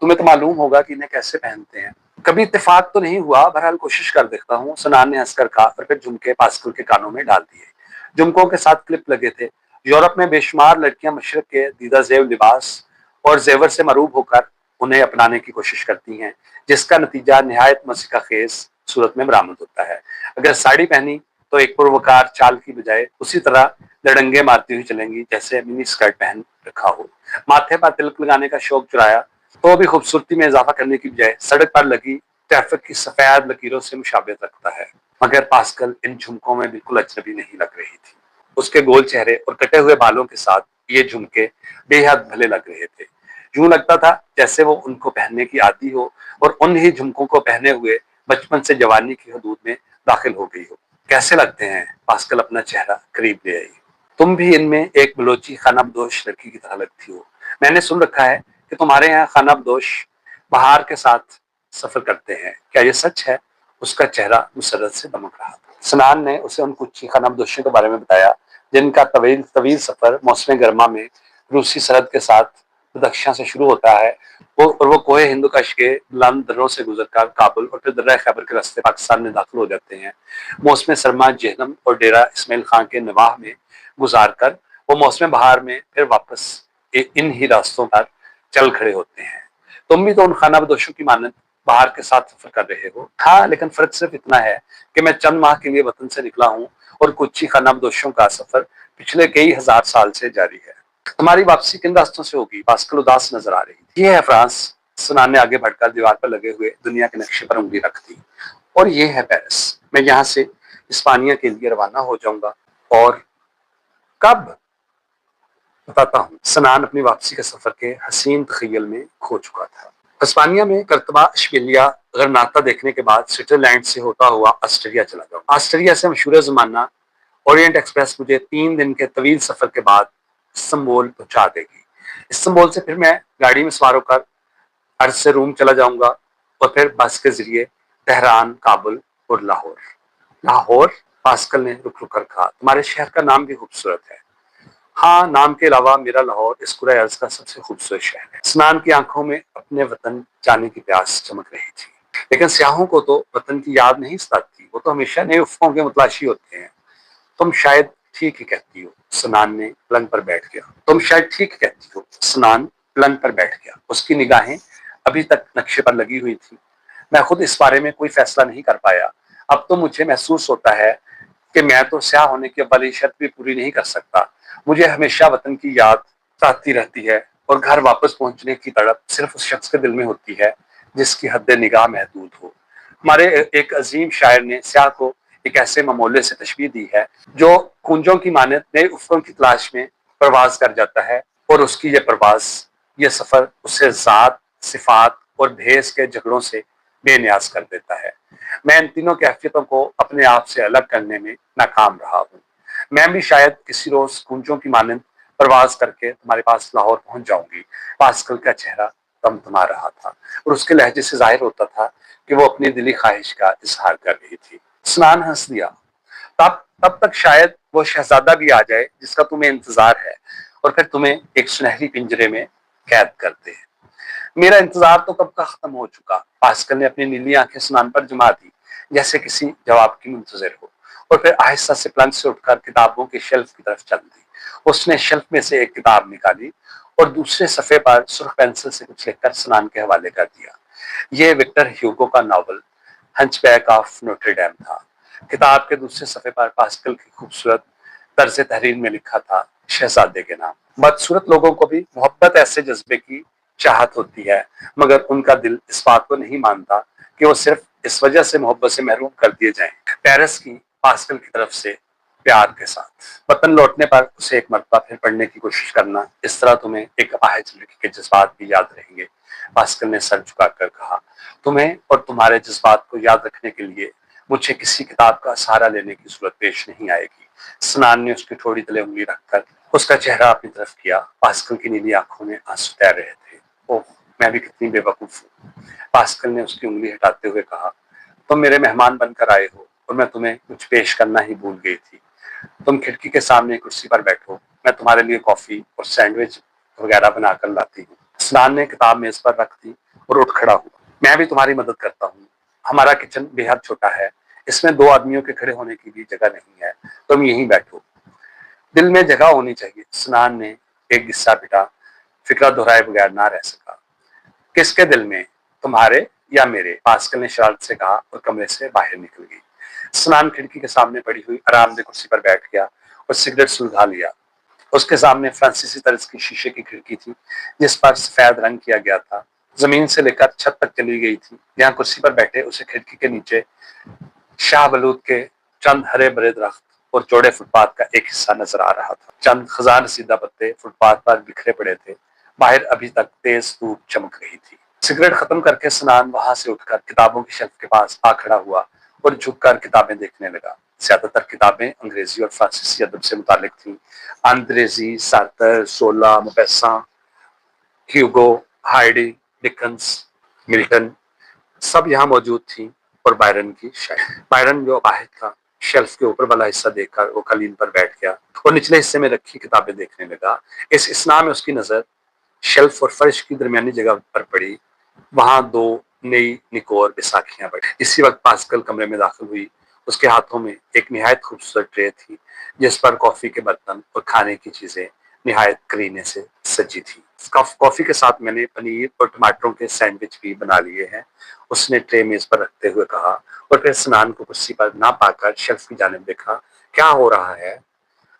तुम्हें तो मालूम होगा कि इन्हें कैसे पहनते हैं। कभी इत्तेफाक तो नहीं हुआ, बहरहाल कोशिश कर देखता हूँ, सनान ने हंसकर कहा और फिर झुमके पास्कल के कानों में डाल दिए। झुमकों के साथ क्लिप लगे थे। यूरोप में बेशुमार लड़कियां मशरक के दीदा जेब लिबास और जेवर से मरूब होकर उन्हें अपनाने की कोशिश करती हैं, जिसका नतीजा निहायत मस्का खेज सूरत में बरामद होता है। अगर साड़ी पहनी तो एक पुरवकार चाल की बजाय उसी तरह लड़ंगे मारती हुई चलेंगी जैसे मिनी स्कर्ट पहन रखा हो। माथे पर तिलक लगाने का शौक चुराया तो भी खूबसूरती में इजाफा करने की बजाय सड़क पर लगी ट्रैफिक की सफेद लकीरों से मुशाबियत रखता है। मगर पास्कल इन झुमकों में बिल्कुल अजनबी नहीं लग रही थी। उसके गोल चेहरे और कटे हुए बालों के साथ ये झुमके बेहद भले लग रहे थे। यूं लगता था जैसे वो उनको पहनने की आदी हो और उन ही झुमकों को पहने हुए बचपन से जवानी की हदूद में दाखिल हो गई हो। कैसे लगते हैं? पास्कल अपना चेहरा करीब ले आई। तुम भी इनमें एक बलोची खानाबदोश लड़की की तरह लगती हो। मैंने सुन रखा है कि तुम्हारे यहाँ खानाबदोश बहार के साथ सफर करते हैं, क्या ये सच है? उसका चेहरा मुसर्रत से दमक रहा था। सनान ने उसे उन कुछ खानाबदोशों के बारे में बताया जिनका तवील तवील सफर मौसम गर्मा में रूसी सरहद के साथ बदख्शां से शुरू होता है और वो कोहे हिंदुकश के बुलंद दर्रों से गुजरकर काबुल और फिर दर्रा खैबर के रास्ते पाकिस्तान में दाखिल हो जाते हैं। मौसम सरमा जेहलम और डेरा इस्माइल खां के नवाह में गुजार कर वो मौसम बहार में फिर वापस इन ही रास्तों पर चल खड़े होते हैं। तुम भी तो उन खानाबदोशों की मानद बाहर के साथ सफर कर रहे हो। हाँ, लेकिन फर्क सिर्फ इतना है कि मैं चंद माह के लिए वतन से निकला हूँ और कुछ ही खानाबदोशों का सफर पिछले कई हजार साल से जारी है। तुम्हारी वापसी किन रास्तों से होगी? पास्कल उदास नजर आ रही थी। ये है फ्रांस। सनान ने आगे बढ़कर दीवार पर लगे हुए दुनिया के नक्शे पर उंगली रख दी। और ये है पेरिस। मैं यहाँ से इस्पानिया के लिए रवाना हो जाऊंगा। और कब? बताता हूँ। सनान अपनी वापसी के सफर के हसीन तखय्युल में खो चुका था। इस्पानिया में करतबा अशबिलिया गरनाता देखने के बाद स्विट्जरलैंड से होता हुआ ऑस्ट्रेलिया चला जाऊँ। ऑस्ट्रेलिया से मशहूर जमाना ओरिएंट एक्सप्रेस मुझे 3 दिन के तवील सफर के बाद इस्तांबुल पहुंचा देगी। इस्तांबुल से फिर मैं गाड़ी में सवार होकर अर्ज से रूम चला जाऊंगा और फिर बस के जरिए तेहरान, काबुल और लाहौर। लाहौर? पास्कल ने रुक रुक कर कहा। तुम्हारे शहर का नाम भी खूबसूरत है। हाँ, नाम के अलावा मेरा लाहौर इस कुरे अर्ज का सबसे खूबसूरत शहर है। स्नान की आंखों में अपने वतन जाने की प्यास चमक रही थी। लेकिन सियाहों को तो वतन की याद नहीं सताती, वो तो हमेशा नए अफवाहों के मुतलाशी होते हैं। तुम शायद ठीक ही कहती हो। सनान ने पलंग पर बैठ गया। तुम शायद ठीक कहती हो। सनान पलंग पर बैठ गया। उसकी निगाहें अभी तक नक्शे पर लगी हुई थी। मैं खुद इस बारे में कोई फैसला नहीं कर पाया। अब तो मुझे महसूस होता है कि मैं तो स्याह होने की वाली शर्त भी पूरी नहीं कर सकता। मुझे हमेशा वतन की याद आती रहती है और घर वापस पहुंचने की तड़प सिर्फ उस शख्स के दिल में होती है जिसकी हद निगाह महदूद हो। हमारे एक अजीम शायर ने स्याह को एक ऐसे ममोले से तशबीह दी है जो कुंजों की मानद नए उफ़क़ों की तलाश में परवाज कर जाता है और उसकी ये परवाज, ये सफर उसे ज़ात, सिफात और भेस के झगड़ों से बेनियाज कर देता है। मैं इन तीनों कैफियतों को अपने आप से अलग करने में नाकाम रहा हूँ। मैं भी शायद किसी रोज कुंजों की मानंद प्रवास करके तुम्हारे पास लाहौर पहुंच जाऊंगी। पास्कल का चेहरा तमतमा रहा था और उसके लहजे से जाहिर होता था कि वो अपनी दिली ख्वाहिश का इजहार कर रही थी। स्नान हंस दिया। तब तब तक शायद वो शहजादा भी आ जाए जिसका तुम्हें इंतजार है और फिर तुम्हें एक सुनहरी पिंजरे में कैद कर दे। मेरा इंतजार तो कब का खत्म हो चुका। पास्कल ने अपनी नीली आंखें स्नान पर जमा दी, जैसे किसी जवाब की मुंतजिर हो, और फिर आहिस्ता से पलंग से उठकर किताबों के शेल्फ की तरफ चल दी। उसने शेल्फ में से एक किताब निकाली और दूसरे सफे पर सुर्ख पेंसिल से कुछ लिखकर स्नान के हवाले कर दिया। ये विक्टर ह्यूगो का novel hunchback of Notre Dame था। किताब के दूसरे सफे पर पास्कल की खूबसूरत तर्ज तहरीर में लिखा था शहजादे के नाम। बदसूरत लोगों को भी मोहब्बत ऐसे जज्बे की चाहत होती है, मगर उनका दिल इस बात को नहीं मानता कि वो सिर्फ इस वजह से मोहब्बत से महरूम कर दिए जाएं। पेरिस की पास्कल की तरफ से प्यार के साथ। वतन लौटने पर उसे एक मरतबा फिर पढ़ने की कोशिश करना, इस तरह तुम्हें एक अपाहिज लड़की के जज्बात भी याद रहेंगे। पास्कल ने सर झुकाकर कहा, तुम्हें और तुम्हारे जज्बात को याद रखने के लिए मुझे किसी किताब का सहारा लेने की जरूरत पेश नहीं आएगी। स्नान ने उसकी थोड़ी तले उंगली रखकर उसका चेहरा अपनी तरफ किया। पास्कल की नीली आंखों में आंसू तैर रहे थे। ओह, मैं भी कितनी बेवकूफ हूँ, पास्कल ने उसकी उंगली हटाते हुए कहा। तुम मेरे मेहमान बनकर आए हो और मैं तुम्हें कुछ पेश करना ही भूल गई थी। तुम खिड़की के सामने कुर्सी पर बैठो, मैं तुम्हारे लिए कॉफी और सैंडविच वगैरह बनाकर लाती हूँ। स्नान ने किताब मेज पर रख दी और उठ खड़ा हुआ। मैं भी तुम्हारी मदद करता हूँ। हमारा किचन बेहद छोटा है, इसमें दो आदमियों के खड़े होने की भी जगह नहीं है। तुम यहीं बैठो। दिल में जगह होनी चाहिए, स्नान ने एक किस्सा पिटा फिक्रा दोहराए बगैर ना रह सका। किसके दिल में, तुम्हारे या मेरे, पास्कल ने शरारत से कहा और कमरे से बाहर निकल गई। स्नान खिड़की के सामने पड़ी हुई आरामदेह कुर्सी पर बैठ गया और सिगरेट सुलगा लिया। उसके सामने फ्रांसीसी तर्ज की शीशे की खिड़की थी, जिस पर सफेद रंग किया गया था। जमीन से लेकर छत तक चली गई थी। यहाँ कुर्सी पर बैठे उसे खिड़की के नीचे शाहबलूत के चंद हरे भरे दरख्त और चौड़े फुटपाथ का एक हिस्सा नजर आ रहा था। चंद खजान सीधा पत्ते फुटपाथ पर बिखरे पड़े थे। बाहर अभी तक तेज धूप चमक रही थी। सिगरेट खत्म करके स्नान वहां से उठकर किताबों की शेल्फ के पास आ खड़ा हुआ और झुककर किताबें देखने लगा। ज्यादातर किताबें अंग्रेजी और फ्रांसीसी अदब से मुतालिक थीं। अंग्रेजी सार्तर, सोला, मोपेस्सा, ह्यूगो, हाइडी, डिकन्स, मिल्टन सब यहाँ मौजूद थी, और बायरन की शायरी। बायरन जो अपाहिज था, शेल्फ के ऊपर वाला हिस्सा देखकर वो कालीन पर बैठ गया और निचले हिस्से में रखी किताबें देखने लगा। इस स्ना में उसकी नजर शेल्फ और फर्श की दरमियानी जगह पर पड़ी। वहां दो नई निकोर बैसाखियां बढ़ी। इसी वक्त पास्कल कमरे में दाखिल हुई। उसके हाथों में एक निहायत खूबसूरत ट्रे थी, जिस पर कॉफी के बर्तन और खाने की चीजें निहायत करीने से सजी थी। कॉफी के साथ मैंने पनीर और टमाटरों के सैंडविच भी बना लिए हैं, उसने ट्रे मेज पर रखते हुए कहा, और फिर स्नान को कुर्सी पर ना पाकर शेल्फ की जानिब देखा। क्या हो रहा है?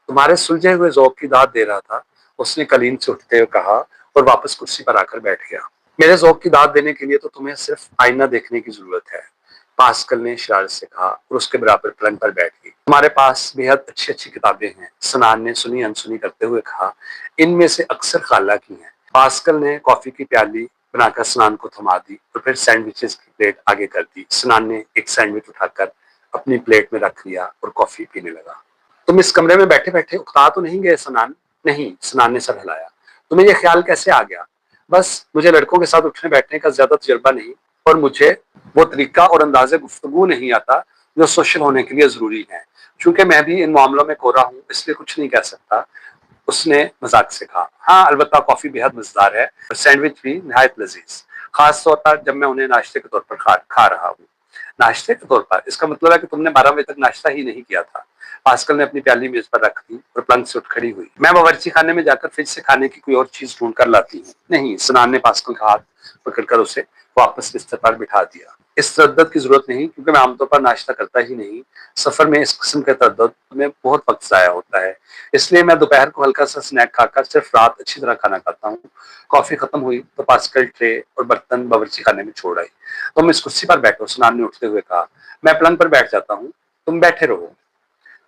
तुम्हारे सुलझे हुए ज़ौक़ की दाद दे रहा था, उसने कलीन से उठते हुए कहा और वापस कुर्सी पर आकर बैठ गया। मेरे ज़ौक़ की दाद देने के लिए तो तुम्हें सिर्फ आईना देखने की जरूरत है, पास्कल ने शरारत से कहा और उसके बराबर पलंग पर बैठ गई। तुम्हारे पास बेहद अच्छी अच्छी किताबें हैं, स्नान ने सुनी अनसुनी करते हुए कहा। इनमें से अक्सर खाला की हैं। पास्कल ने कॉफी की प्याली बनाकर स्नान को थमा दी और फिर सैंडविचेस की प्लेट आगे कर दी। स्नान ने एक सैंडविच उठाकर अपनी प्लेट में रख लिया और कॉफी पीने लगा। तुम इस कमरे में बैठे बैठे उकता तो नहीं गए स्नान? नहीं, स्नान ने सर हिलाया। तुम्हें यह ख्याल कैसे आ गया? बस मुझे लड़कों के साथ उठने बैठने का ज्यादा तजुर्बा नहीं, और मुझे वो तरीका और अंदाजे गुफ्तगू नहीं आता जो सोशल होने के लिए जरूरी है। चूंकि मैं भी इन मामलों में कोरा हूँ, इसलिए कुछ नहीं कह सकता, उसने मजाक से कहा। हाँ, अलबत्ता कॉफी बेहद मजेदार है और सैंडविच भी निहायत लजीज, खास तौर पर जब मैं उन्हें नाश्ते के तौर पर खा रहा हूँ। नाश्ते के तौर पर? इसका मतलब है कि तुमने 12 बजे तक नाश्ता ही नहीं किया था। पास्कल ने अपनी प्याली मेज पर रख दी और पलंग से उठ खड़ी हुई। मैं बावर्ची खाने में जाकर फ्रिज से खाने की कोई और चीज ढूंढ कर लाती हूँ। नहीं, स्नान ने पास्कल का हाथ पकड़कर उसे वापस बिस्तर पर बिठा दिया। इस तरद्दुद की जरूरत नहीं, क्योंकि मैं आमतौर पर नाश्ता करता ही नहीं। सफर में इस किस्म के तरद्दुद में बहुत वक्त जाया होता है, इसलिए मैं दोपहर को हल्का सा स्नैक खाकर सिर्फ रात अच्छी तरह खाना खाता हूँ। कॉफी खत्म हुई तो पास्कल ट्रे और बर्तन बावर्ची खाने में छोड़ आई। तुम इस कुर्सी पर बैठो, स्नान ने उठते हुए कहा। मैं पलंग पर बैठ जाता हूँ, तुम बैठे रहो।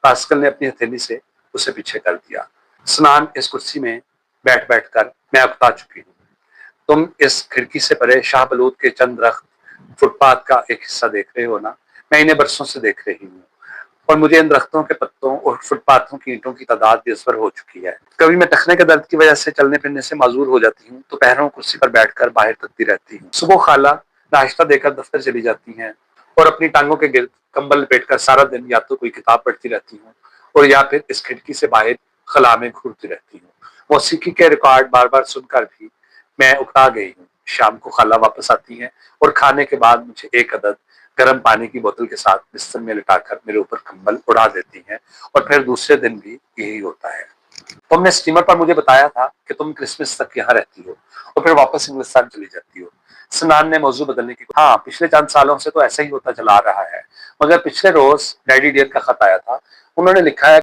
पास्कल ने अपनी हथेली से उसे पीछे कर दिया। स्नान, इस कुर्सी में बैठ बैठ कर मैं उकता चुकी हूँ। तुम इस खिड़की से परे शाहबलूत के चंद दरख्त फुटपाथ का एक हिस्सा देख रहे हो ना? मैं इन्हें बरसों से देख रही हूँ, और मुझे इन दरख्तों के पत्तों और फुटपाथों की ईंटों की तादाद बेअसर हो चुकी है। कभी मैं टखने के दर्द की वजह से चलने फिरने से माजूर हो जाती हूँ तो पैरों कुर्सी पर बैठकर बाहर तकती रहती हूँ। सुबह खाला नाश्ता देकर दफ्तर चली जाती हैं और अपनी टांगों के गिर्द कंबल लपेटकर सारा दिन या तो कोई किताब पढ़ती रहती हूँ और या फिर इस खिड़की से बाहर खला में घूरती रहती हूँ। मौसीकी के रिकॉर्ड बार-बार सुनकर भी मैं उकता गई हूँ। शाम को खाला वापस आती हैं और खाने के बाद मुझे एक अदद गर्म पानी की बोतल के साथ बिस्तर में लिटाकर मेरे ऊपर कंबल उड़ा देती हैं और फिर दूसरे दिन भी यही होता है। तुमने स्टीमर पर मुझे बताया था कि तुम क्रिसमस तक यहाँ रहती हो और फिर वापस इंग्लिस्तान चली जाती हो। सनान ने मौजू बदलने की हाँ, पिछले चंद सालों से तो ऐसा ही होता चला आ रहा है, मगर पिछले रोज डैडी डियर का खत आया था। उन्होंने लिखा है